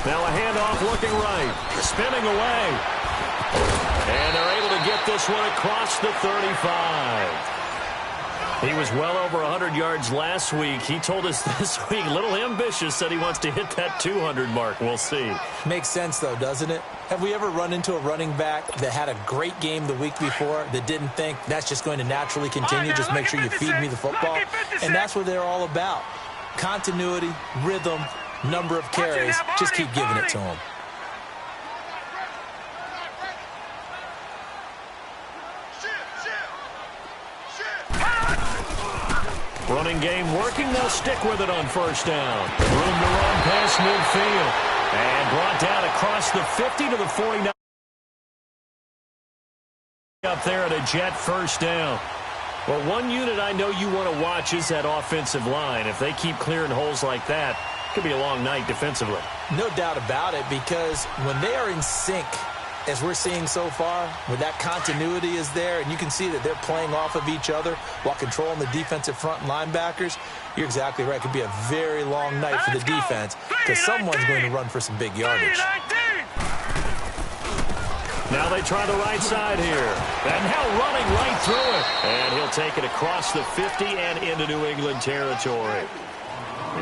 Now a handoff looking right. Spinning away. And they're able to get this one across the 35. He was well over 100 yards last week. He told us this week, a little ambitious, said he wants to hit that 200 mark. We'll see. Makes sense, though, doesn't it? Have we ever run into a running back that had a great game the week before that didn't think that's just going to naturally continue? Just make sure you feed me the football. And that's what they're all about. Continuity, rhythm, number of carries. Just keep giving it to them. Running game working. They'll stick with it on first down. Room to run past midfield. And brought down across the 50 to the 49. Up there at a Jet first down. Well, one unit I know you want to watch is that offensive line. If they keep clearing holes like that, it could be a long night defensively. No doubt about it, because when they are in sync, as we're seeing so far, when that continuity is there, and you can see that they're playing off of each other while controlling the defensive front linebackers, you're exactly right. It could be a very long night for the defense because someone's going to run for some big yardage. Now they try the right side here. And now running right through it. And he'll take it across the 50 and into New England territory.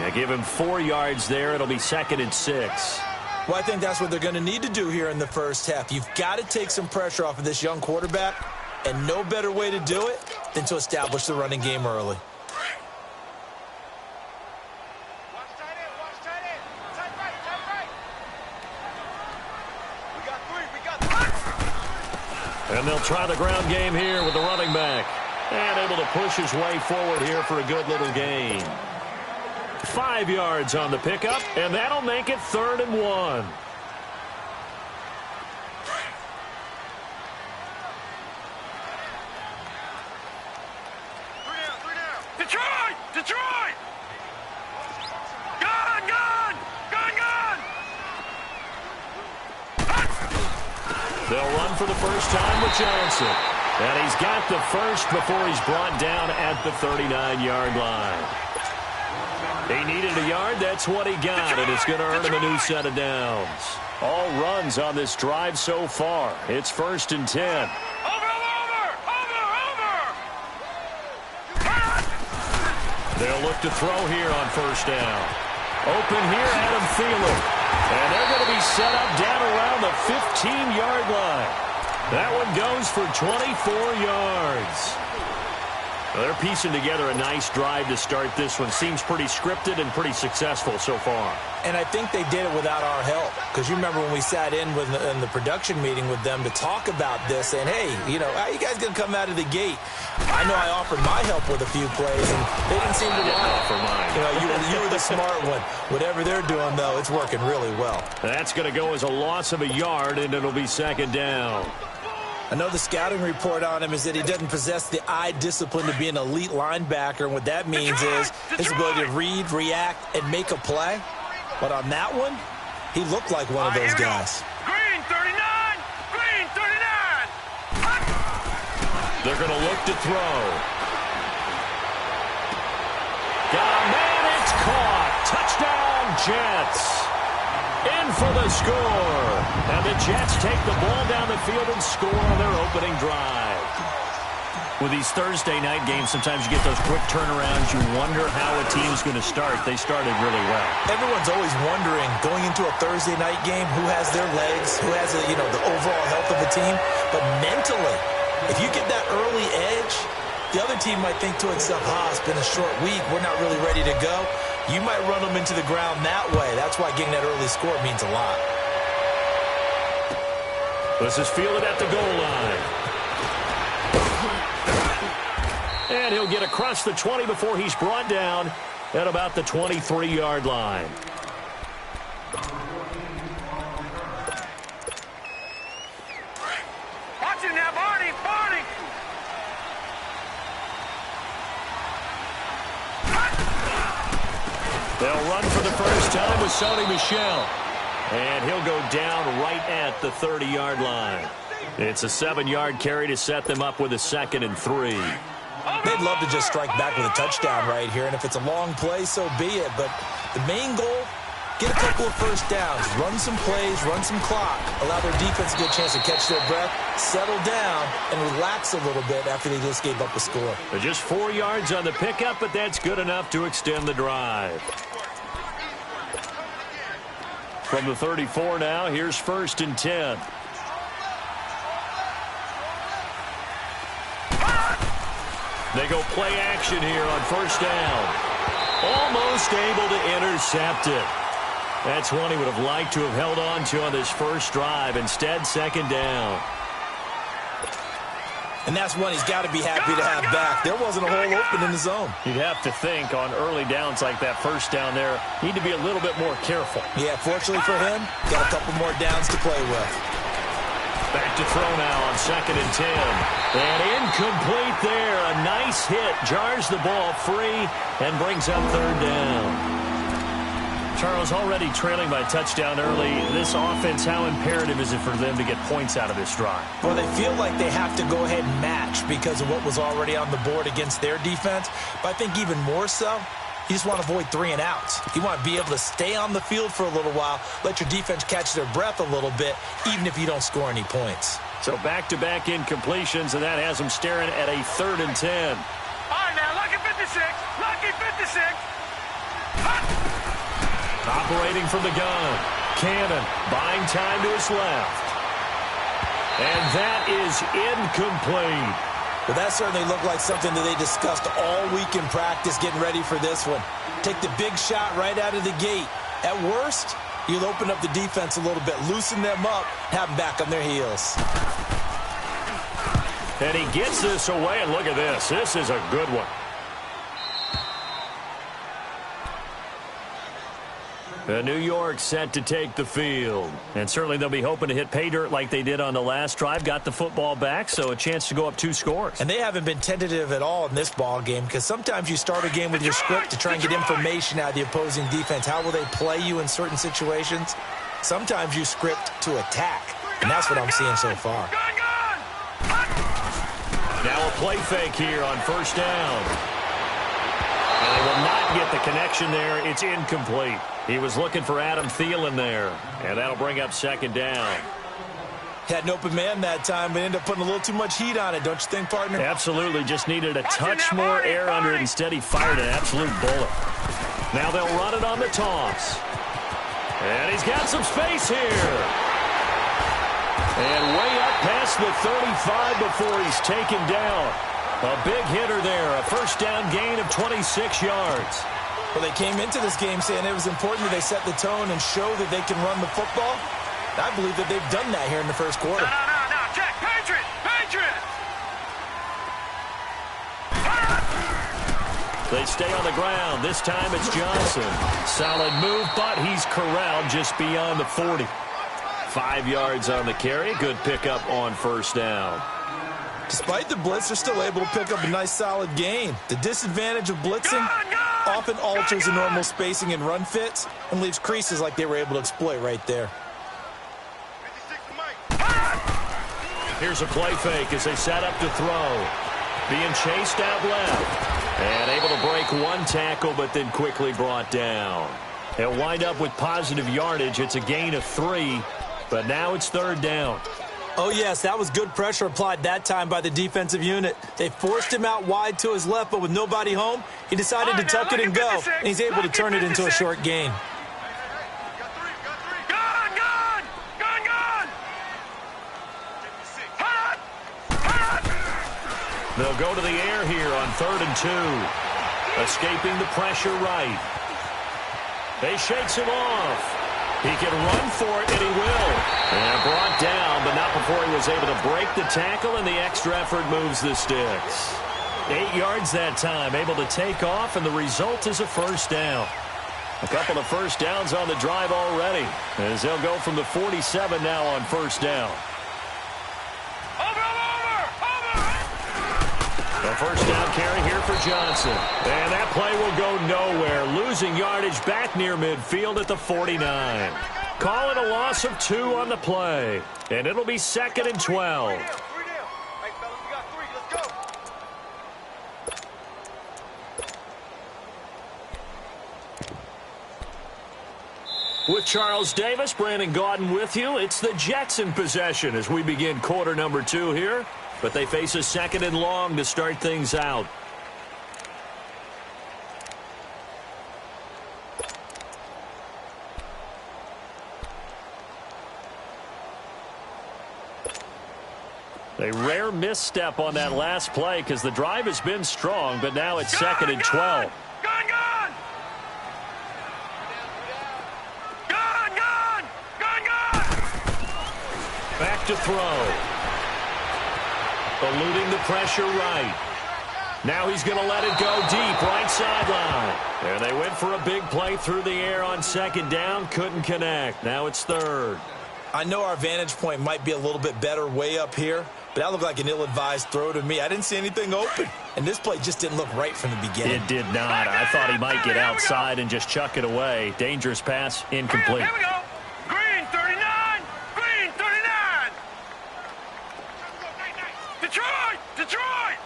Yeah, give him 4 yards there. It'll be 2nd and 6. Well, I think that's what they're going to need to do here in the first half. You've got to take some pressure off of this young quarterback, and no better way to do it than to establish the running game early. And they'll try the ground game here with the running back. And able to push his way forward here for a good little gain. 5 yards on the pickup, and that'll make it 3rd and 1. Detroit! Detroit! Gun! Gun! Gun! Gun! They'll run for the first time with Johnson. And he's got the first before he's brought down at the 39-yard line. He needed a yard. That's what he got, and it's going to earn him a new set of downs. All runs on this drive so far. It's 1st and 10. Over! They'll look to throw here on first down. Open here, Adam Thielen. And they're going to be set up down around the 15-yard line. That one goes for 24 yards. Well, they're piecing together a nice drive to start this one. Seems pretty scripted and pretty successful so far. And I think they did it without our help. Because you remember when we sat in the production meeting with them to talk about this, saying, hey, how you guys going to come out of the gate? I know I offered my help with a few plays, and they didn't seem to want offer mine. You were the smart one. Whatever they're doing, though, it's working really well. That's going to go as a loss of a yard, and it'll be 2nd down. I know the scouting report on him is that he doesn't possess the eye discipline to be an elite linebacker, and what that means is his ability to read, react, and make a play. But on that one, he looked like one of those guys. Green 39! Green 39! They're going to look to throw. Got a man, it's caught. Touchdown, Jets. In for the score. And the Jets take the ball down the field and score on their opening drive. With these Thursday night games, sometimes you get those quick turnarounds. You wonder how a team's going to start. They started really well. Everyone's always wondering, going into a Thursday night game, who has their legs, who has the overall health of a team. But mentally, if you get that early edge, the other team might think to itself, it's been a short week. We're not really ready to go. You might run them into the ground that way. That's why getting that early score means a lot. This is fielded at the goal line. And he'll get across the 20 before he's brought down at about the 23-yard line. Watch it now, Barney! Barney! They'll run for the first time with Sony Michel. And he'll go down right at the 30-yard line. It's a 7-yard carry to set them up with a 2nd and 3. They'd love to just strike back with a touchdown right here, and if it's a long play, so be it. But the main goal, Get a couple of first downs, run some plays, run some clock, allow their defense a good chance to catch their breath, settle down, and relax a little bit after they just gave up a score. They're just 4 yards on the pickup, but that's good enough to extend the drive. From the 34 now, here's 1st and 10. They go play action here on 1st down. Almost able to intercept it. That's one he would have liked to have held on to on this first drive. Instead, 2nd down. And that's one he's got to be happy to have back. There wasn't a hole open in the zone. You'd have to think on early downs like that 1st down there, need to be a little bit more careful. Yeah, fortunately for him, got a couple more downs to play with. Back to throw now on 2nd and 10. And incomplete there. A nice hit. Jars the ball free and brings up 3rd down. Charles, already trailing by a touchdown early. This offense, how imperative is it for them to get points out of this drive? Well, they feel like they have to go ahead and match because of what was already on the board against their defense. But I think even more so, you just want to avoid 3 and outs. You want to be able to stay on the field for a little while, let your defense catch their breath a little bit, even if you don't score any points. So back-to-back incompletions, and that has them staring at a 3rd and 10. All right, now, lucky 56. Lucky 56. Operating from the gun. Cannon buying time to his left. And that is incomplete. Well, that certainly looked like something that they discussed all week in practice getting ready for this one. Take the big shot right out of the gate. At worst, you'll open up the defense a little bit, loosen them up, have them back on their heels. And he gets this away, and look at this. This is a good one. New York set to take the field. And certainly they'll be hoping to hit pay dirt like they did on the last drive. Got the football back, so a chance to go up 2 scores. And they haven't been tentative at all in this ball game because sometimes you start a game with your script to try and get information out of the opposing defense. How will they play you in certain situations? Sometimes you script to attack, and that's what I'm seeing so far. Now a play fake here on 1st down. And they will not get the connection there. It's incomplete. He was looking for Adam Thielen there, and that'll bring up 2nd down. Had an open man that time, but ended up putting a little too much heat on it, don't you think, partner? Absolutely. Just needed a touch more air under it. Instead, he fired an absolute bullet. Now they'll run it on the toss. And he's got some space here. And way up past the 35 before he's taken down. A big hitter there, a 1st down gain of 26 yards. Well, they came into this game saying it was important that they set the tone and show that they can run the football. I believe that they've done that here in the 1st quarter. No, check, Patriot, Patriot. They stay on the ground. This time it's Johnson. Solid move, but he's corralled just beyond the 40. 5 yards on the carry. Good pickup on 1st down. Despite the blitz, they're still able to pick up a nice, solid gain. The disadvantage of blitzing often alters the normal spacing and run fits and leaves creases like they were able to exploit right there. Here's a play fake as they set up to throw. Being chased out left. And able to break 1 tackle, but then quickly brought down. They'll wind up with positive yardage. It's a gain of 3, but now it's 3rd down. Oh, yes, that was good pressure applied that time by the defensive unit. They forced him out wide to his left, but with nobody home, he decided to tuck it and go, and he's able to turn it into a short gain. They'll go to the air here on 3rd and 2. Escaping the pressure right. They shakes him off. He can run for it, and he will. And brought down, but not before he was able to break the tackle, and the extra effort moves the sticks. 8 yards that time, able to take off, and the result is a 1st down. A couple of 1st downs on the drive already, as they'll go from the 47 now on 1st down. The 1st down carry here for Johnson. And that play will go nowhere. Losing yardage back near midfield at the 49. Calling a loss of 2 on the play. And it'll be 2nd and 12. With Charles Davis, Brandon Gaudin with you. It's the Jets in possession as we begin quarter number 2 here. But they face a second and long to start things out. A rare misstep on that last play because the drive has been strong, but now it's second and 12. Back to throw. Eluding the pressure right. Now he's going to let it go deep, right sideline. And they went for a big play through the air on second down. Couldn't connect. Now it's third. I know our vantage point might be a little bit better way up here, but that looked like an ill-advised throw to me. I didn't see anything open, and this play just didn't look right from the beginning. It did not. I thought he might get outside and just chuck it away. Dangerous pass, incomplete. Here we go. Green 39. Green 39. Detroit. Detroit.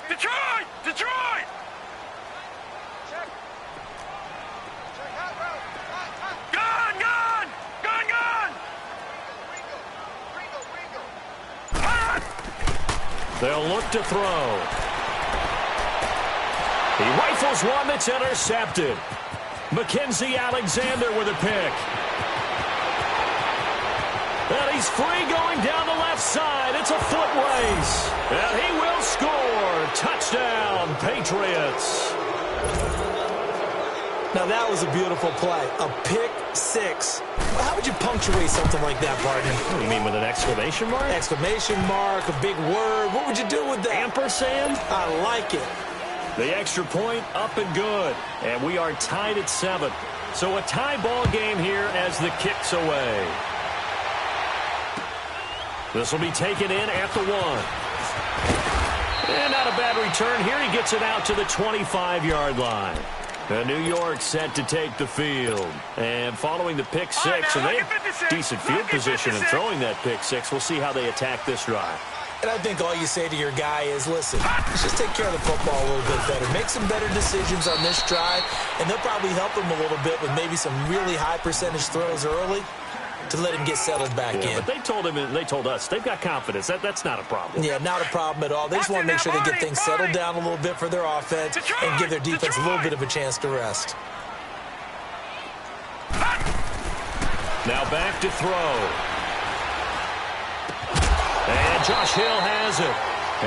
Detroit. Detroit. Gone. Gone. Gone. Gone. They'll look to throw. He rifles one that's intercepted. Mackenzie Alexander with a pick. And he's free going down the left side. It's a foot race. And he will score. Touchdown, Patriots. Now, that was a beautiful play. A pick six. How would you punctuate something like that, partner? What do you mean, with an exclamation mark? Exclamation mark, a big word. What would you do with that? Ampersand? I like it. The extra point up and good. And we are tied at 7. So a tie ball game here as the kick's away. This will be taken in at the 1. And not a bad return here. He gets it out to the 25-yard line. And New York set to take the field. And following the pick six, and they have decent field position in throwing that pick six. We'll see how they attack this drive. And I think all you say to your guy is, listen, let's just take care of the football a little bit better. Make some better decisions on this drive, and they'll probably help him a little bit with maybe some really high percentage throws early to let him get settled back in. But they told him, and they told us, they've got confidence. That's not a problem. Yeah, not a problem at all. They just want to make sure they get things settled down a little bit for their offense and give their defense a little bit of a chance to rest. Now back to throw. And Josh Hill has it.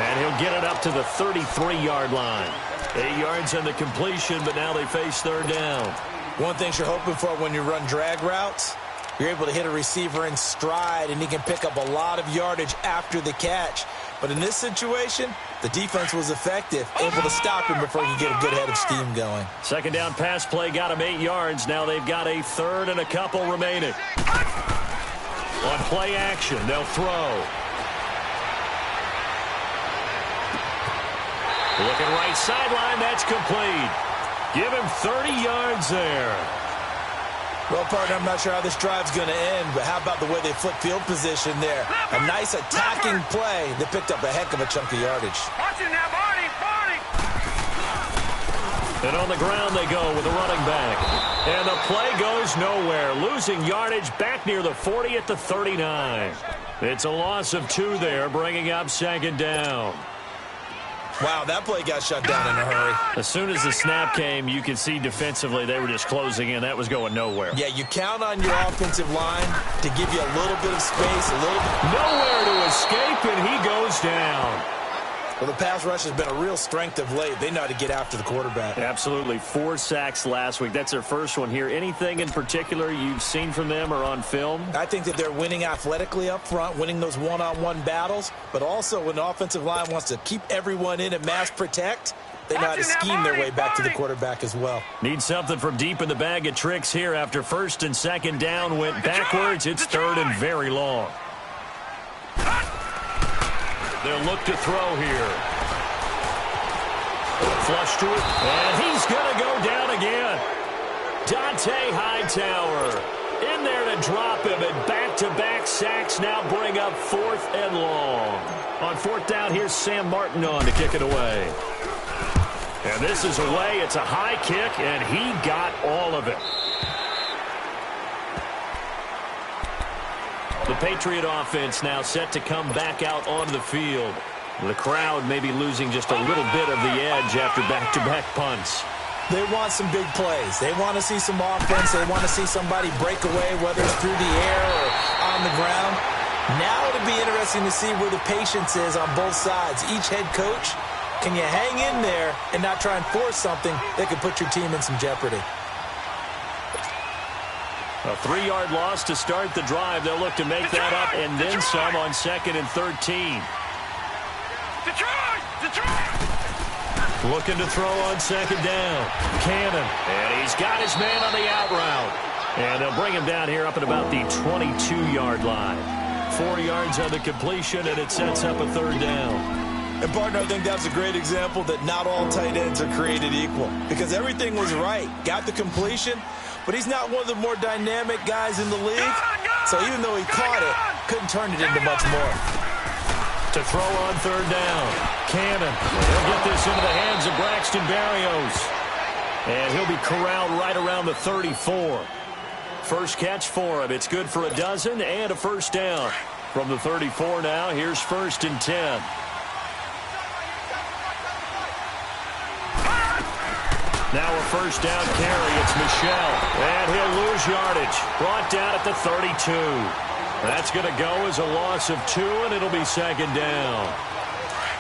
And he'll get it up to the 33-yard line. 8 yards on the completion, but now they face third down. One thing you're hoping for when you run drag routes, you're able to hit a receiver in stride, and he can pick up a lot of yardage after the catch. But in this situation, the defense was effective, able to stop him before he could get a good head of steam going. Second down pass play got him 8 yards. Now they've got a third and a couple remaining. On play action, they'll throw. Looking right sideline, that's complete. Give him 30 yards there. Well, partner, I'm not sure how this drive's going to end, but how about the way they flip field position there? A nice attacking play that picked up a heck of a chunk of yardage. Watch it now, Barney, Barney. And on the ground they go with the running back. And the play goes nowhere. Losing yardage back near the 40 at the 39. It's a loss of 2 there, bringing up second down. Wow, that play got shut down in a hurry. As soon as the snap came, you could see defensively they were just closing in. That was going nowhere. Yeah, you count on your offensive line to give you a little bit of space, a little bit. Nowhere to escape, and he goes down. Well, the pass rush has been a real strength of late. They know how to get after the quarterback. Absolutely. 4 sacks last week. That's their first one here. Anything in particular you've seen from them or on film? I think that they're winning athletically up front, winning those one-on-one battles, but also when the offensive line wants to keep everyone in and mass protect, they know how to scheme their way back to the quarterback as well. Need something from deep in the bag of tricks here after first and second down went backwards. It's third and very long. They'll look to throw here. Flush to it, and he's going to go down again. Dante Hightower in there to drop him, and back-to-back sacks now bring up 4th and long. On 4th down, here's Sam Martin on to kick it away. And this is away. It's a high kick, and he got all of it. Patriot offense now set to come back out onto the field. The crowd may be losing just a little bit of the edge after back-to-back punts. They want some big plays. They want to see some offense. They want to see somebody break away, whether it's through the air or on the ground. Now it'll be interesting to see where the patience is on both sides. Each head coach, can you hang in there and not try and force something that could put your team in some jeopardy? A 3-yard loss to start the drive. They'll look to make that up and then some on 2nd and 13. Looking to throw on 2nd down. Cannon. And he's got his man on the out route. And they'll bring him down here up at about the 22-yard line. 4 yards on the completion, and it sets up a 3rd down. And, partner, I think that's a great example that not all tight ends are created equal. Because everything was right. Got the completion, but he's not one of the more dynamic guys in the league. So even though he caught it, couldn't turn it into much more. To throw on 3rd down. Cannon. He'll get this into the hands of Braxton Berrios. And he'll be corralled right around the 34. First catch for him. It's good for a dozen and a 1st down. From the 34 now, here's 1st and 10. Now a 1st down carry. It's Michel. And he'll lose yardage. Brought down at the 32. That's going to go as a loss of 2, and it'll be 2nd down.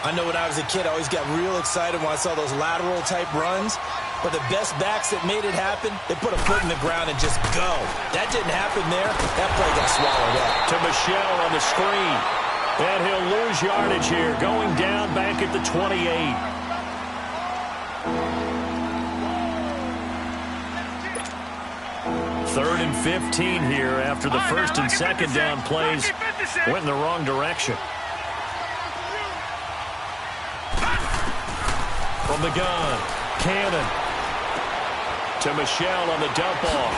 I know when I was a kid, I always got real excited when I saw those lateral-type runs. But the best backs that made it happen, they put a foot in the ground and just go. That didn't happen there. That play got swallowed up. To Michel on the screen. And he'll lose yardage here, going down back at the 28. Third and 15 here after the 1st and 2nd down plays went in the wrong direction. From the gun, Cannon. To Michel on the dump off.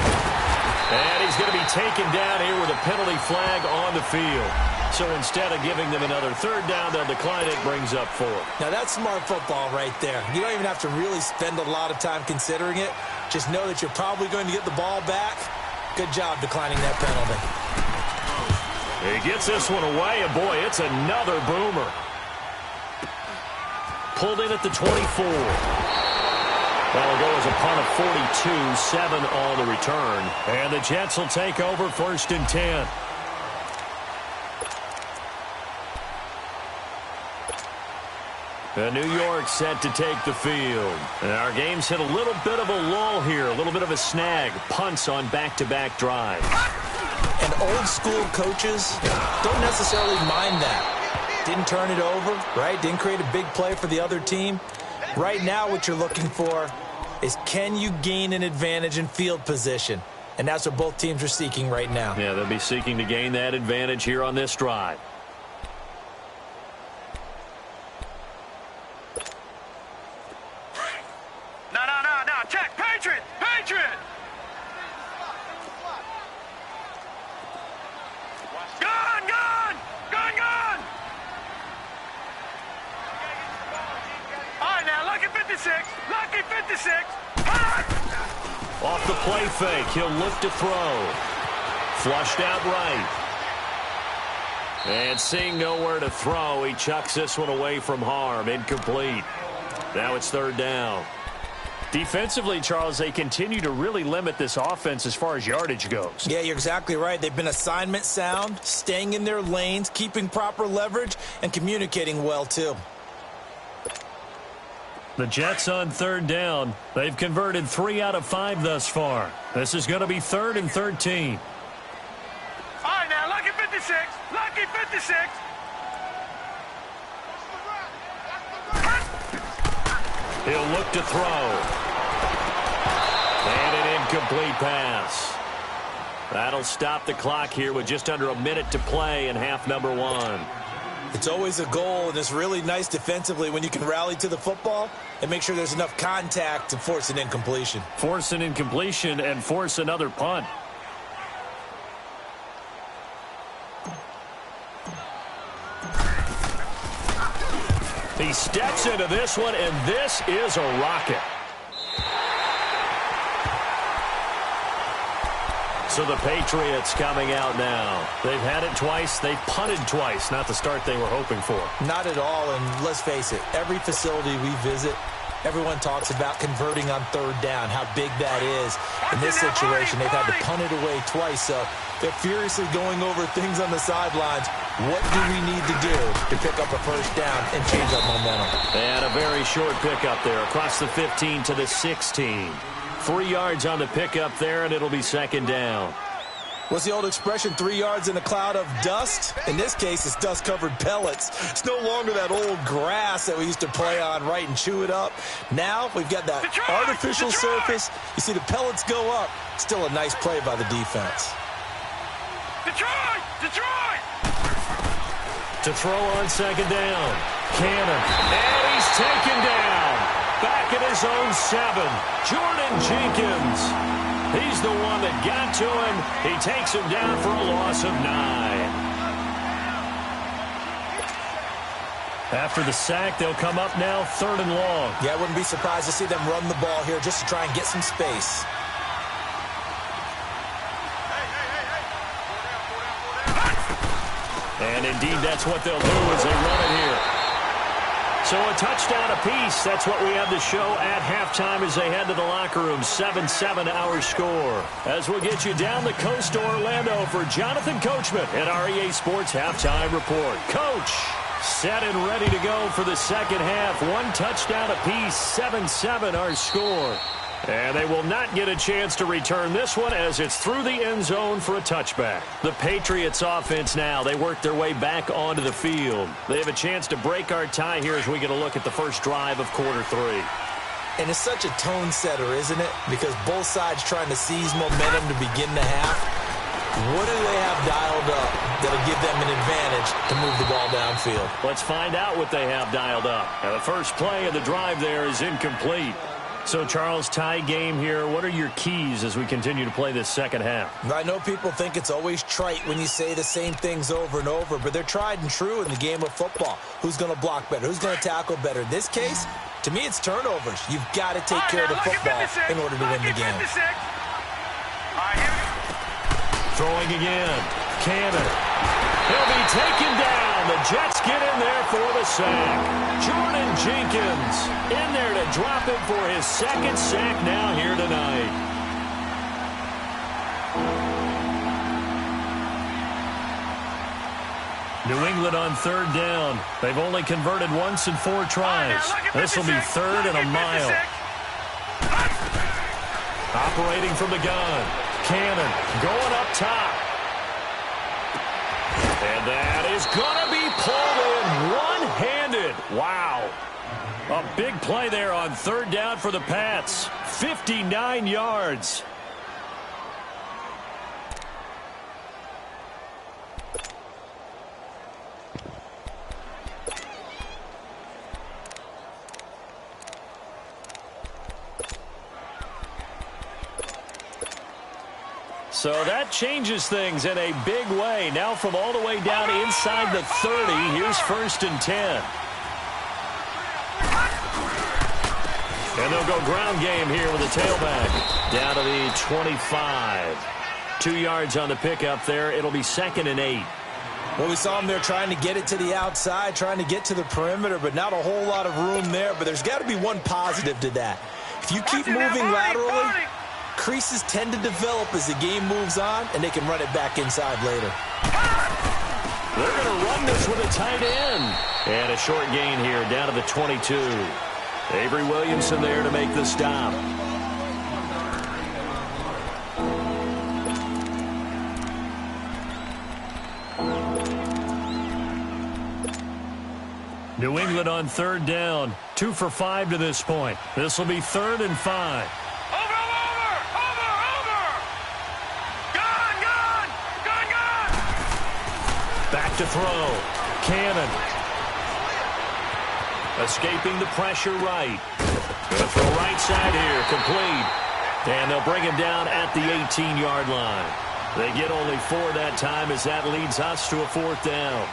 And he's going to be taken down here with a penalty flag on the field. So instead of giving them another 3rd down, they'll decline it, brings up 4. Now that's smart football right there. You don't even have to really spend a lot of time considering it. Just know that you're probably going to get the ball back. Good job declining that penalty. He gets this one away, and boy, it's another boomer. Pulled in at the 24. That'll go as a punt of 42, 7 on the return. And the Jets will take over 1st and 10. And New York set to take the field. And our game's hit a little bit of a lull here, a little bit of a snag. Punts on back-to-back drives. And old-school coaches don't necessarily mind that. Didn't turn it over, right? Didn't create a big play for the other team. Right now what you're looking for is can you gain an advantage in field position? And that's what both teams are seeking right now. Yeah, they'll be seeking to gain that advantage here on this drive. No. Check. Patriot. Gun. All right, now, lucky 56. Off the play fake, he'll look to throw. Flushed out right. And seeing nowhere to throw, he chucks this one away from harm. Incomplete. Now it's 3rd down. Defensively, Charles, they continue to really limit this offense as far as yardage goes. Yeah, you're exactly right. They've been assignment sound, staying in their lanes, keeping proper leverage, and communicating well, too. The Jets on 3rd down. They've converted 3 out of 5 thus far. This is going to be 3rd and 13. All right, now, lucky 56. He'll look to throw. And an incomplete pass. That'll stop the clock here with just under a minute to play in half number 1. It's always a goal, and it's really nice defensively when you can rally to the football and make sure there's enough contact to force an incompletion. Force an incompletion and force another punt. He steps into this one, and this is a rocket. So the Patriots coming out now. They've had it twice. They've punted twice. Not the start they were hoping for. Not at all, and let's face it, every facility we visit, everyone talks about converting on third down, how big that is. In this situation, they've had to punt it away twice, so they're furiously going over things on the sidelines. What do we need to do to pick up a first down and change our momentum? And a very short pickup there across the 15 to the 16. 3 yards on the pickup there, and it'll be second down. What's the old expression, 3 yards in a cloud of dust? In this case, it's dust-covered pellets. It's no longer that old grass that we used to play on, right, and chew it up. Now we've got that artificial surface. You see the pellets go up. Still a nice play by the defense. Detroit! Detroit! To throw on second down. Cannon. And he's taken down. Back at his own 7. Jordan Jenkins. He's the one that got to him. He takes him down for a loss of 9. After the sack, they'll come up now 3rd and long. Yeah, I wouldn't be surprised to see them run the ball here just to try and get some space. And indeed, that's what they'll do as they run it here. So a touchdown apiece. That's what we have to show at halftime as they head to the locker room. 7-7 our score. As we'll get you down the coast to Orlando for Jonathan Coachman at our EA Sports Halftime Report. Coach, set and ready to go for the second half. 1 touchdown apiece. 7-7 our score. And they will not get a chance to return this one as it's through the end zone for a touchback. The Patriots offense now, they work their way back onto the field. They have a chance to break our tie here as we get a look at the first drive of quarter 3. And it's such a tone setter, isn't it? Because both sides trying to seize momentum to begin the half. What do they have dialed up that'll give them an advantage to move the ball downfield? Let's find out what they have dialed up. Now, the first play of the drive there is incomplete. So, Charles, tie game here. What are your keys as we continue to play this second half? I know people think it's always trite when you say the same things over and over, but they're tried and true in the game of football. Who's going to block better? Who's going to tackle better? In this case, to me, it's turnovers. You've got to take care of the football in order to win the game. Throwing again. Cannon. He'll be taken down. The Jets get in there for the sack. Jordan Jenkins in there to drop him for his second sack now here tonight. New England on 3rd down. They've only converted once in 4 tries. This will be 3rd and a mile. Operating from the gun. Cannon going up top. And that is going to be pulled in one-handed. Wow. A big play there on 3rd down for the Pats. 59 yards. So that changes things in a big way. Now from all the way down inside the 30, here's 1st and 10. And they'll go ground game here with a tailback. Down to the 25. 2 yards on the pickup there. It'll be 2nd and 8. Well, we saw him there trying to get it to the outside, trying to get to the perimeter, but not a whole lot of room there. But there's got to be one positive to that. If you keep moving laterally, creases tend to develop as the game moves on, and they can run it back inside later. They're going to run this with a tight end. And a short gain here down to the 22. Avery Williamson there to make the stop. New England on 3rd down. 2 for 5 to this point. This will be 3rd and 5. Back to throw. Cannon. Escaping the pressure right. Going to throw right side here. Complete. And they'll bring him down at the 18-yard line. They get only 4 that time as that leads us to a 4th down.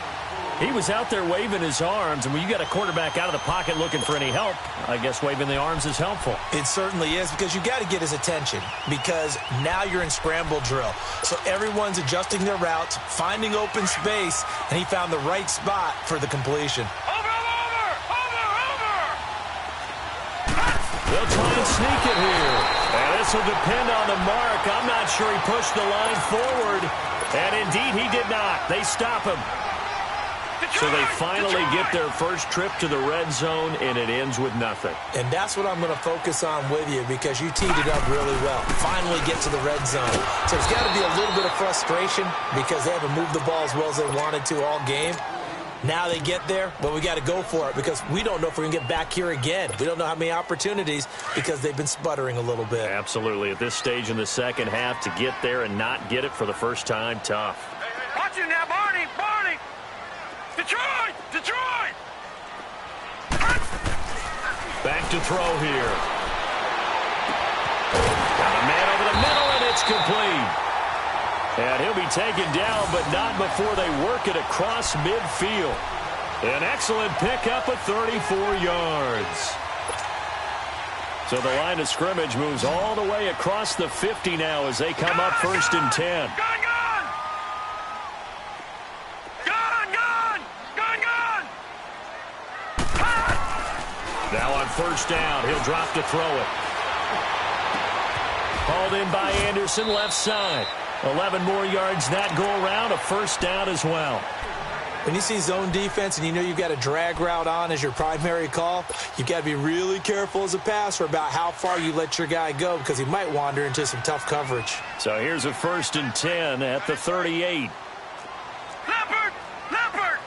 He was out there waving his arms, and when you got a quarterback out of the pocket looking for any help, I guess waving the arms is helpful. It certainly is, because you got to get his attention, because now you're in scramble drill. So everyone's adjusting their routes, finding open space, and he found the right spot for the completion. They'll try and sneak it here. And this will depend on the mark. I'm not sure he pushed the line forward. And indeed, he did not. They stop him. So they finally get their first trip to the red zone, and it ends with nothing. And that's what I'm going to focus on with you, because you teed it up really well. Finally get to the red zone. So it's got to be a little bit of frustration because they haven't moved the ball as well as they wanted to all game. Now they get there, but we got to go for it because we don't know if we're going to get back here again. We don't know how many opportunities because they've been sputtering a little bit. Absolutely. At this stage in the second half, to get there and not get it for the first time, tough. Watch it now, Barney! Barney! Detroit! Detroit! Back to throw here. Got a man over the middle, and it's complete. And he'll be taken down, but not before they work it across midfield. An excellent pickup of 34 yards. So the line of scrimmage moves all the way across the 50 now as they come up first and 10. Gun, gun! Gun, gun! Gun, gun! Now on first down, he'll drop to throw it. Hauled in by Anderson, left side. 11 more yards that go around, a first down as well. When you see zone defense and you know you've got a drag route on as your primary call, you've got to be really careful as a passer about how far you let your guy go because he might wander into some tough coverage. So here's a first and 10 at the 38. Leopard! Leopard!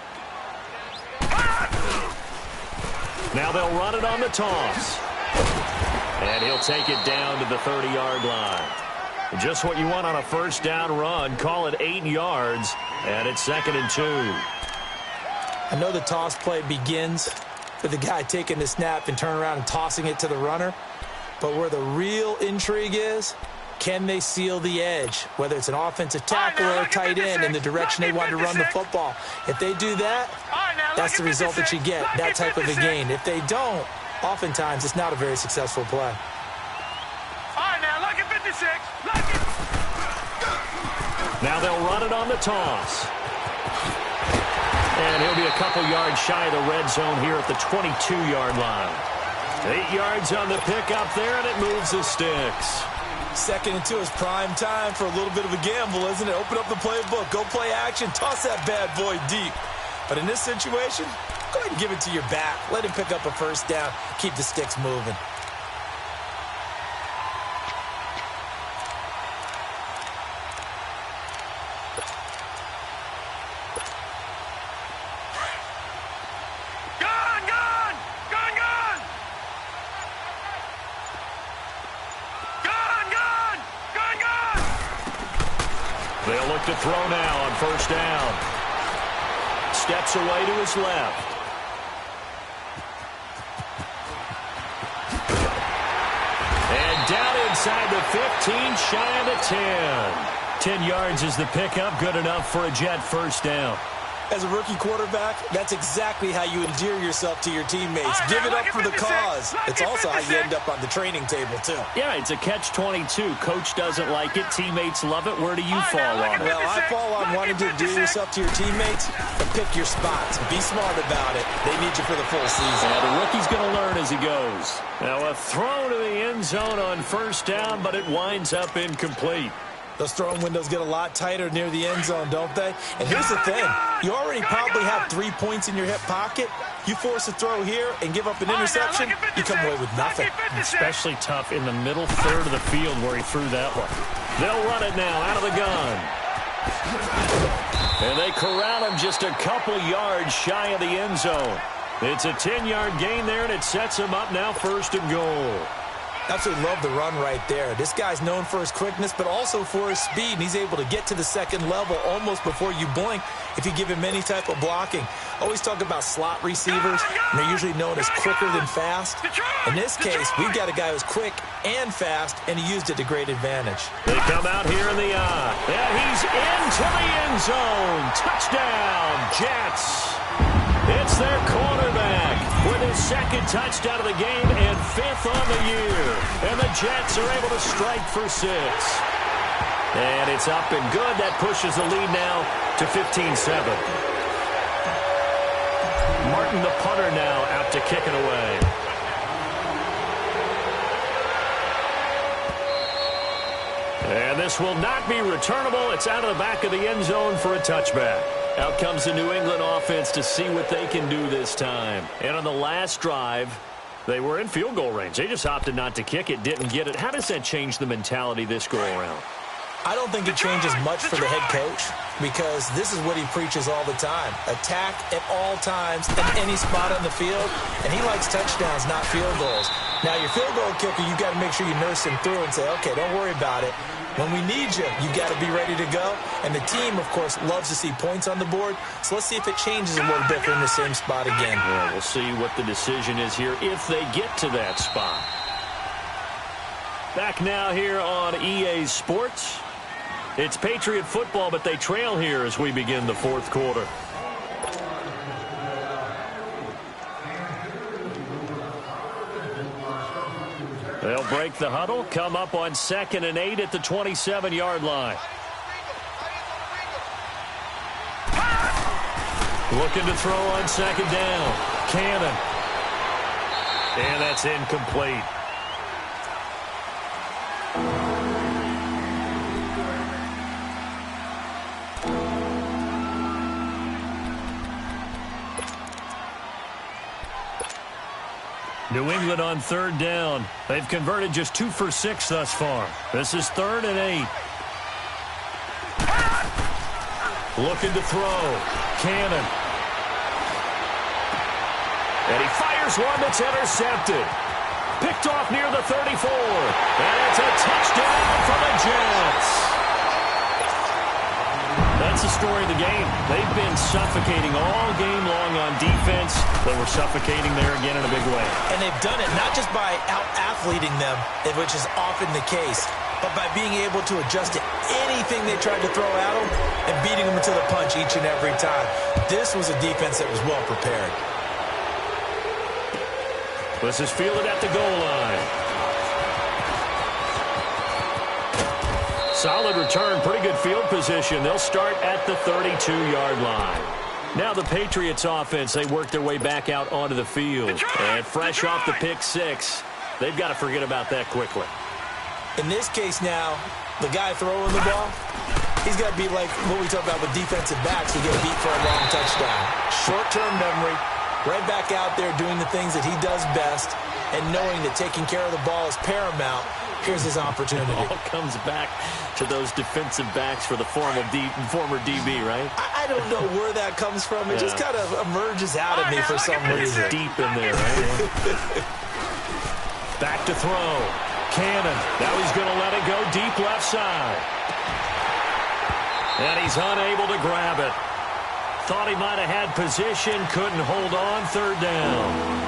Now they'll run it on the toss. And he'll take it down to the 30-yard line. Just what you want on a first down run. Call it 8 yards, and it's 2nd and 2. I know the toss play begins with the guy taking the snap and turning around and tossing it to the runner. But where the real intrigue is, can they seal the edge? Whether it's an offensive tackle or a tight end in the direction they want to run the football. If they do that, that's the result that you get, that type of a gain. If they don't, oftentimes it's not a very successful play. Now they'll run it on the toss. And he'll be a couple yards shy of the red zone here at the 22-yard line. 8 yards on the pickup there, and it moves the sticks. 2nd and 2 is prime time for a little bit of a gamble, isn't it? Open up the playbook, go play action, toss that bad boy deep. But in this situation, go ahead and give it to your back. Let him pick up a first down, keep the sticks moving. They'll look to throw now on first down. Steps away to his left. And down inside the 15, shy of the 10. 10 yards is the pickup, good enough for a Jet first down. As a rookie quarterback, that's exactly how you endear yourself to your teammates. Give it up for the cause. It's also how you end up on the training table, too. Yeah, it's a catch-22. Coach doesn't like it. Teammates love it. Where do you fall on it? Well, I fall on wanting to endear yourself to your teammates, but pick your spots. Be smart about it. They need you for the full season. Yeah, the rookie's going to learn as he goes. Now a throw to the end zone on first down, but it winds up incomplete. Those throwing windows get a lot tighter near the end zone, don't they? And here's the thing. You already probably have 3 points in your hip pocket. You force a throw here and give up an interception, you come away with nothing. Especially tough in the middle third of the field where he threw that one. They'll run it now out of the gun. And they corral him just a couple yards shy of the end zone. It's a 10-yard gain there, and it sets him up now first and goal. Absolutely love the run right there. This guy's known for his quickness, but also for his speed, and he's able to get to the second level almost before you blink if you give him any type of blocking. Always talk about slot receivers, and they're usually known as quicker than fast. In this case, we've got a guy who's quick and fast, and he used it to great advantage. They come out here in the eye, and he's into the end zone. Touchdown, Jets. their quarterback with his second touchdown of the game and 5th on the year. And the Jets are able to strike for 6. And it's up and good. That pushes the lead now to 15-7. Martin, the punter, now out to kick it away. And this will not be returnable. It's out of the back of the end zone for a touchback. Out comes the New England offense to see what they can do this time. And on the last drive, they were in field goal range. They just opted not to kick it, didn't get it. How does that change the mentality this go-around? I don't think it changes much for the head coach because this is what he preaches all the time. Attack at all times in any spot on the field, and he likes touchdowns, not field goals. Now, your field goal kicker, you got to make sure you nurse him through and say, okay, don't worry about it. When we need you, you got to be ready to go. And the team, of course, loves to see points on the board. So let's see if it changes a little bit. They're in the same spot again. Yeah, we'll see what the decision is here if they get to that spot. Back now here on EA Sports. It's Patriot football, but they trail here as we begin the 4th quarter. They'll break the huddle, come up on 2nd and 8 at the 27-yard line. Looking to throw on 2nd down. Cannon. And that's incomplete. New England on 3rd down. They've converted just 2 for 6 thus far. This is 3rd and 8. Looking to throw. Cannon. And he fires one that's intercepted. Picked off near the 34. And it's a touchdown for the Jets. That's the story of the game. They've been suffocating all game long on defense. They were suffocating there again in a big way. And they've done it not just by out-athleting them, which is often the case, but by being able to adjust to anything they tried to throw at them and beating them to the punch each and every time. This was a defense that was well prepared. This is fielded at the goal line. Solid return, pretty good field position. They'll start at the 32-yard line. Now the Patriots offense, they work their way back out onto the field. And fresh off the pick 6, they've got to forget about that quickly. In this case now, the guy throwing the ball, he's got to be like what we talk about with defensive backs who get beat for a long touchdown. Short-term memory, right back out there doing the things that he does best, and knowing that taking care of the ball is paramount. Here's his opportunity. It all comes back to those defensive backs for the former DB, right? I don't know where that comes from. It just kind of emerges out of me for some reason. It's deep in there, right? Back to throw. Cannon. Now he's going to let it go deep left side. And he's unable to grab it. Thought he might have had position. Couldn't hold on. 3rd down.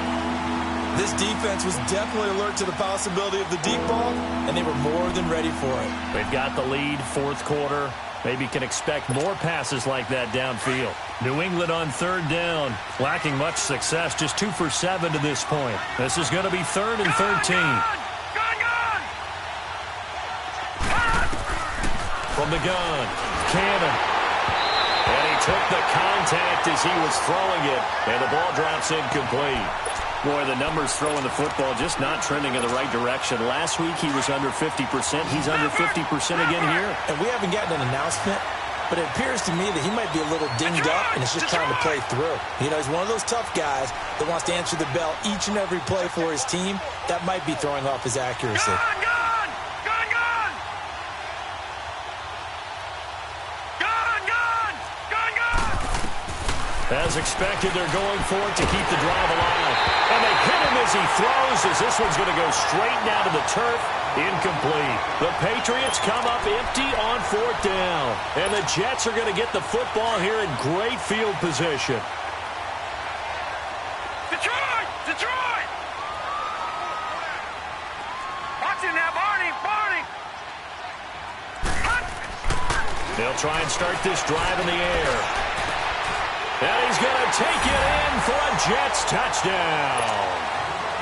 This defense was definitely alert to the possibility of the deep ball, and they were more than ready for it. They've got the lead, 4th quarter. Maybe can expect more passes like that downfield. New England on 3rd down, lacking much success, just 2 for 7 to this point. This is going to be 3rd and 13. From the gun, Cannon. And he took the contact as he was throwing it, and the ball drops incomplete. Boy, the numbers throwing the football just not trending in the right direction. Last week he was under 50%. He's under 50% again here. And we haven't gotten an announcement, but it appears to me that he might be a little dinged up and is just trying to play through. You know, he's one of those tough guys that wants to answer the bell each and every play for his team. That might be throwing off his accuracy. As expected, they're going for it to keep the drive alive. And they hit him as he throws, as this one's going to go straight down to the turf. Incomplete. The Patriots come up empty on 4th down. And the Jets are going to get the football here in great field position. Detroit! Detroit! Watch it now, Barney! Barney! They'll try and start this drive in the air. And he's going to take it in for a Jets touchdown.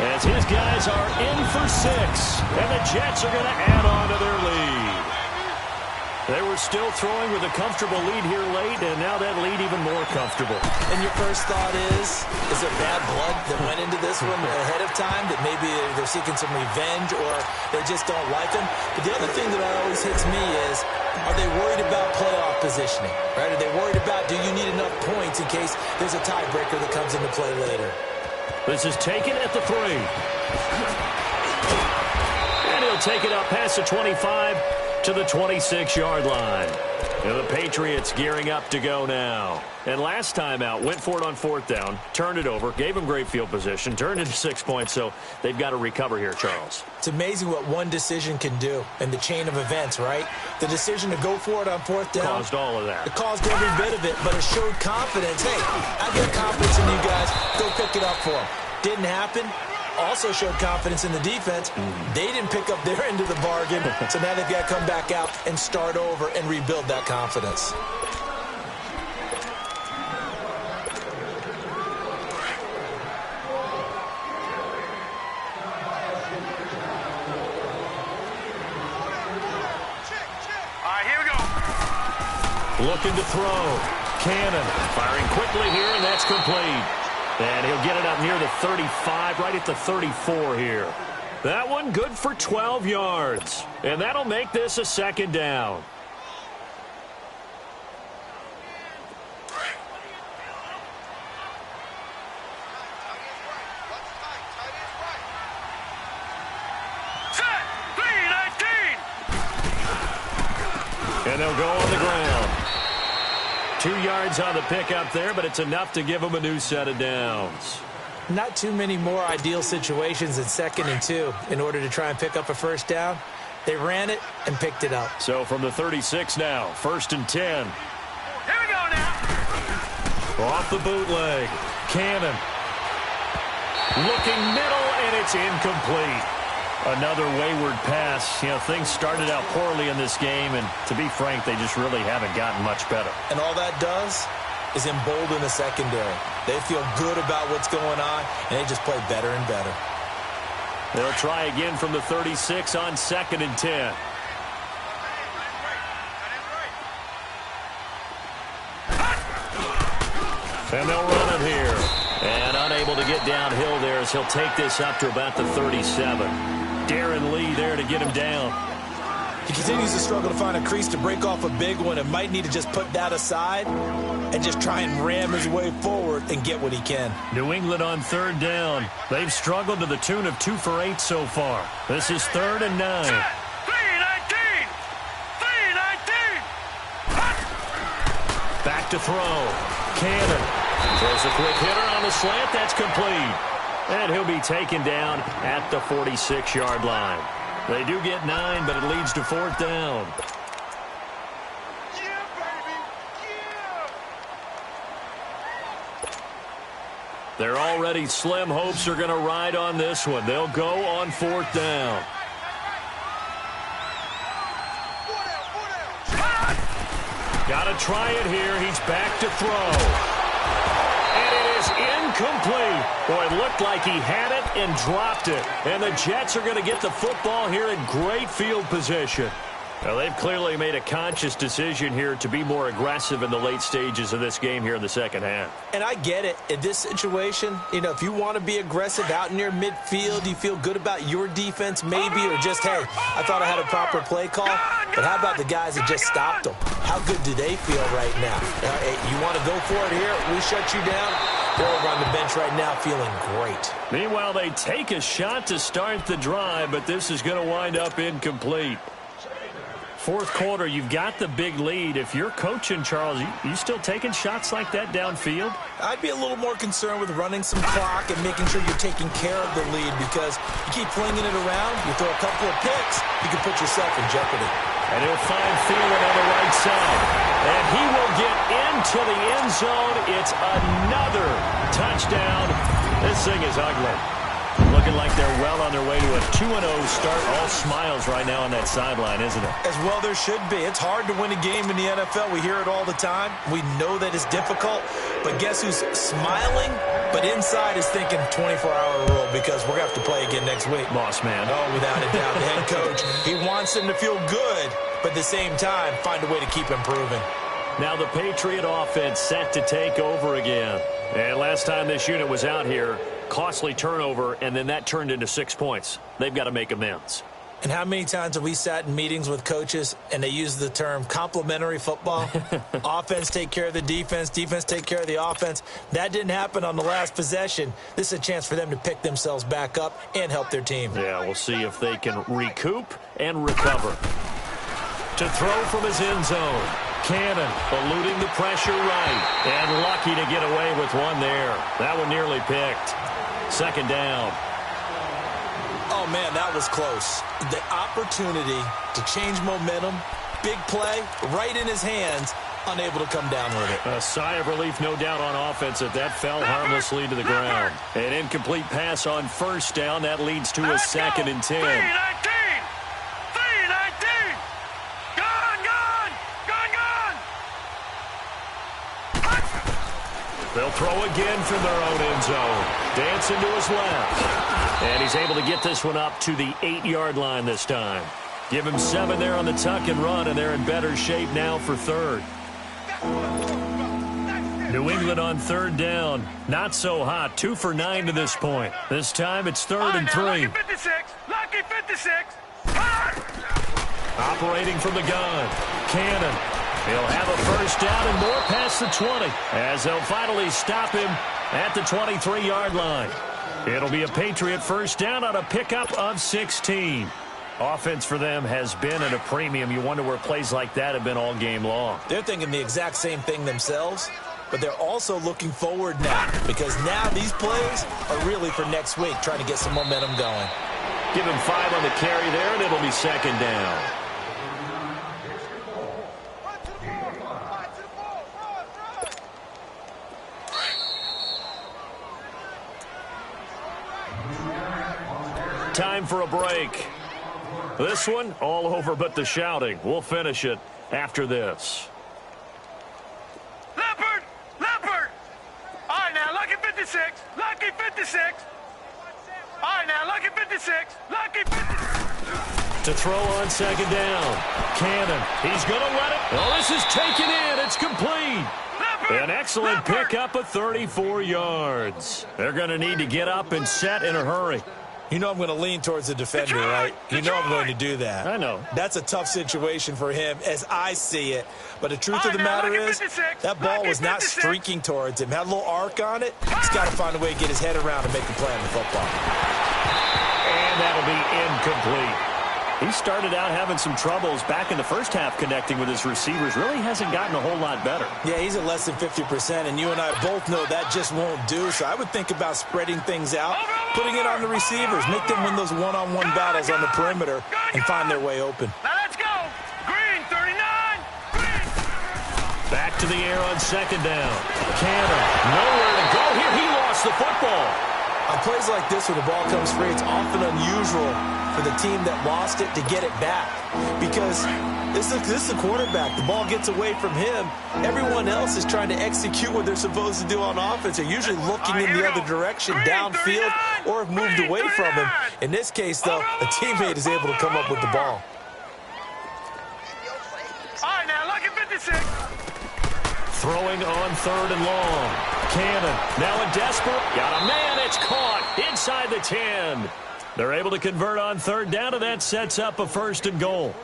As his guys are in for 6. And the Jets are going to add on to their lead. They were still throwing with a comfortable lead here late, and now that lead even more comfortable. And your first thought is there bad blood that went into this one ahead of time, that maybe they're seeking some revenge or they just don't like them? But the other thing that always hits me is, are they worried about playoff positioning? Right? Are they worried about, do you need enough points in case there's a tiebreaker that comes into play later? This is taken at the 3. And he'll take it up past the 25 to the 26-yard line. And the Patriots gearing up to go now. And last time out, went for it on 4th down, turned it over, gave them great field position, turned into 6 points, so they've got to recover here, Charles. It's amazing what one decision can do in the chain of events, right? The decision to go for it on 4th down. Caused all of that. It caused every bit of it, but it showed confidence. Hey, I got confidence in you guys. Go pick it up for them. Didn't happen. Also showed confidence in the defense. They didn't pick up their end of the bargain, so now they've got to come back out and start over and rebuild that confidence. All right, here we go. Looking to throw. Cannon firing quickly here, and that's complete. And he'll get it up near the 35, right at the 34 here. That one good for 12 yards. And that'll make this a 2nd down. Set. 3-19. And they'll go on the ground. 2 yards on the pickup there, but it's enough to give them a new set of downs. Not too many more ideal situations in 2nd and 2 in order to try and pick up a 1st down. They ran it and picked it up. So from the 36 now, 1st and 10. Here we go now. Off the bootleg. Cannon. Looking middle, and it's incomplete. Another wayward pass. You know, things started out poorly in this game, and to be frank, they just really haven't gotten much better. And all that does is embolden the secondary. They feel good about what's going on, and they just play better and better. They'll try again from the 36 on 2nd and 10. And they'll run it here. And unable to get downhill there as he'll take this up to about the 37. Darren Lee there to get him down. He continues to struggle to find a crease to break off a big one and might need to just put that aside and just try and ram his way forward and get what he can. New England on 3rd down. They've struggled to the tune of 2 for 8 so far. This is 3rd and 9. 3-19. 3-19. Back to throw. Cannon throws a quick hitter on the slant. That's complete. And he'll be taken down at the 46-yard line. They do get 9, but it leads to 4th down. Yeah, baby. Yeah. They're already slim hopes are going to ride on this one. They'll go on 4th down. Got to try it here. He's back to throw. And it is incomplete. Boy, it looked like he had it and dropped it. And the Jets are going to get the football here in great field position. Now, they've clearly made a conscious decision here to be more aggressive in the late stages of this game here in the 2nd half. And I get it. In this situation, you know, if you want to be aggressive out near midfield, you feel good about your defense maybe, or just, hey, I thought I had a proper play call. But how about the guys that just stopped them? How good do they feel right now? Hey, you want to go for it here? We shut you down. They're over on the bench right now feeling great. Meanwhile, they take a shot to start the drive, but this is going to wind up incomplete. 4th quarter, you've got the big lead. If you're coaching, Charles, you still taking shots like that downfield? I'd be a little more concerned with running some clock and making sure you're taking care of the lead, because you keep flinging it around, you throw a couple of picks, you can put yourself in jeopardy. And he'll find Thielen on the right side. And he will get into the end zone. It's another touchdown. This thing is ugly. looking like they're well on their way to a 2-0 start. All smiles right now on that sideline, isn't it? As well there should be. It's hard to win a game in the NFL. We hear it all the time. We know that it's difficult. But guess who's smiling? But inside is thinking 24-hour rule because we're going to have to play again next week. Boss man. Oh, without a doubt. The head coach, he wants them to feel good, but at the same time, find a way to keep improving. Now the Patriot offense set to take over again. And last time this unit was out here, costly turnover, and then that turned into 6 points. They've got to make amends. And how many times have we sat in meetings with coaches and they use the term complementary football? Offense take care of the defense, defense take care of the offense. That didn't happen on the last possession. This is a chance for them to pick themselves back up and help their team. Yeah, we'll see if they can recoup and recover. To throw from his end zone. Cannon eluding the pressure right. And lucky to get away with one there. That one nearly picked. Second down. Oh, man, that was close. The opportunity to change momentum, big play, right in his hands, unable to come down with it. A sigh of relief, no doubt, on offense that fell harmlessly to the ground. An incomplete pass on first down. That leads to a 2nd and 10. 3-19! 3-19! Gone! They'll throw again from their own end zone. Dancing to his left. And he's able to get this one up to the 8-yard line this time. Give him 7 there on the tuck and run, and they're in better shape now for third. New England on third down. Not so hot. 2 for 9 to this point. This time it's 3rd and 3. Lucky 56! Lucky 56! Operating from the gun. Cannon. He'll have a first down and more past the 20 as they'll finally stop him at the 23-yard line. It'll be a Patriot first down on a pickup of 16. Offense for them has been at a premium. You wonder where plays like that have been all game long. They're thinking the exact same thing themselves, but they're also looking forward now because now these plays are really for next week, trying to get some momentum going. Give him 5 on the carry there, and it'll be second down. Time for a break. This one, all over but the shouting. We'll finish it after this. Leopard! Leopard! All right, now, lucky 56. Lucky 56. All right, now, lucky 56. Lucky 56. To throw on second down. Cannon. He's going to run it. Oh, this is taken in. It's complete. Leopard! An excellent pickup of 34 yards. They're going to need to get up and set in a hurry. You know I'm going to lean towards the defender, right? You know I'm going to do that. I know. That's a tough situation for him as I see it. But the truth of the matter is that ball was not streaking towards him. Had a little arc on it. He's got to find a way to get his head around and make a play on the football. And that'll be incomplete. He started out having some troubles back in the first half connecting with his receivers. Really hasn't gotten a whole lot better. Yeah, he's at less than 50%, and you and I both know that just won't do. So I would think about spreading things out, putting it on the receivers, make them win those one-on-one battles on the perimeter and find their way open. Now let's go. Green, 39. Green. Back to the air on second down. Cannon, nowhere to go here. He lost the football. On plays like this where the ball comes free, it's often unusual for the team that lost it to get it back because this is the quarterback. The ball gets away from him. Everyone else is trying to execute what they're supposed to do on offense. They're usually looking in the other direction, downfield, or have moved away from him. In this case, though, a teammate is able to come up with the ball. All right, now, lucky 56. Throwing on third and long. Cannon, now in desperate. Got a man, it's caught inside the 10. They're able to convert on third down, and that sets up a 1st and goal.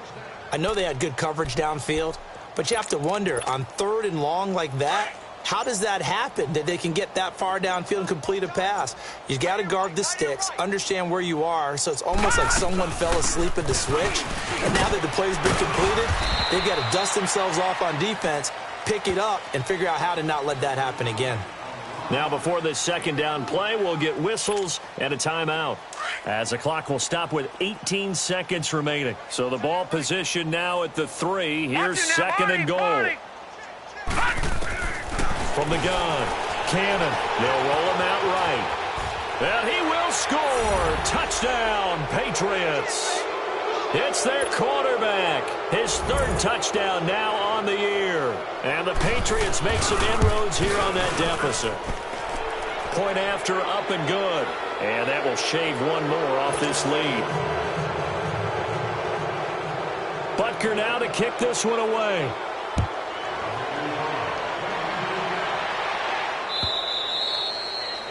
I know they had good coverage downfield, but you have to wonder, on third and long like that, how does that happen, that they can get that far downfield and complete a pass? You got to guard the sticks, understand where you are, so it's almost like someone fell asleep at the switch, and now that the play's been completed, they've got to dust themselves off on defense, pick it up, and figure out how to not let that happen again. Now before this second down play, we'll get whistles and a timeout, as the clock will stop with 18 seconds remaining. So the ball position now at the 3. Here's second and goal. From the gun, Cannon. They'll roll him out right. And he will score. Touchdown, Patriots. It's their quarterback. His third touchdown now on the year. And the Patriots make some inroads here on that deficit. Point after, up and good. And that will shave one more off this lead. Butker now to kick this one away.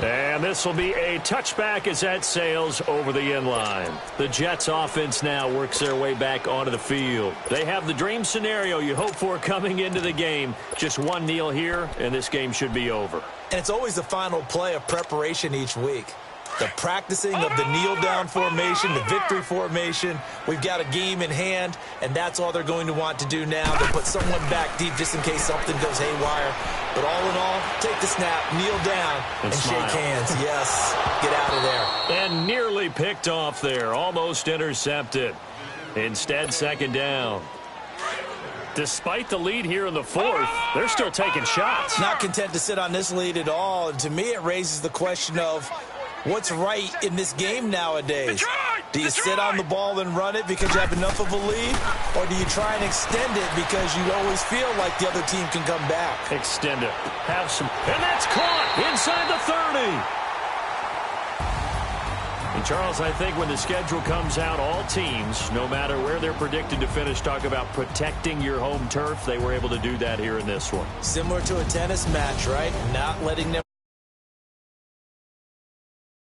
And this will be a touchback as that sails over the end line. The Jets offense now works their way back onto the field. They have the dream scenario you hope for coming into the game. Just one kneel here, and this game should be over. And it's always the final play of preparation each week. The practicing of the kneel-down formation, the victory formation. We've got a game in hand, and that's all they're going to want to do now. They'll put someone back deep just in case something goes haywire. But all in all, take the snap, kneel down, and shake hands. Yes, get out of there. And nearly picked off there, almost intercepted. Instead, second down. Despite the lead here in the fourth, they're still taking shots. Not content to sit on this lead at all. And to me, it raises the question of what's right in this game nowadays. Do you sit on the ball and run it because you have enough of a lead? Or do you try and extend it because you always feel like the other team can come back? Extend it. Have some. And that's caught inside the 30. And Charles, I think when the schedule comes out, all teams, no matter where they're predicted to finish, talk about protecting your home turf. They were able to do that here in this one. Similar to a tennis match, right? Not letting them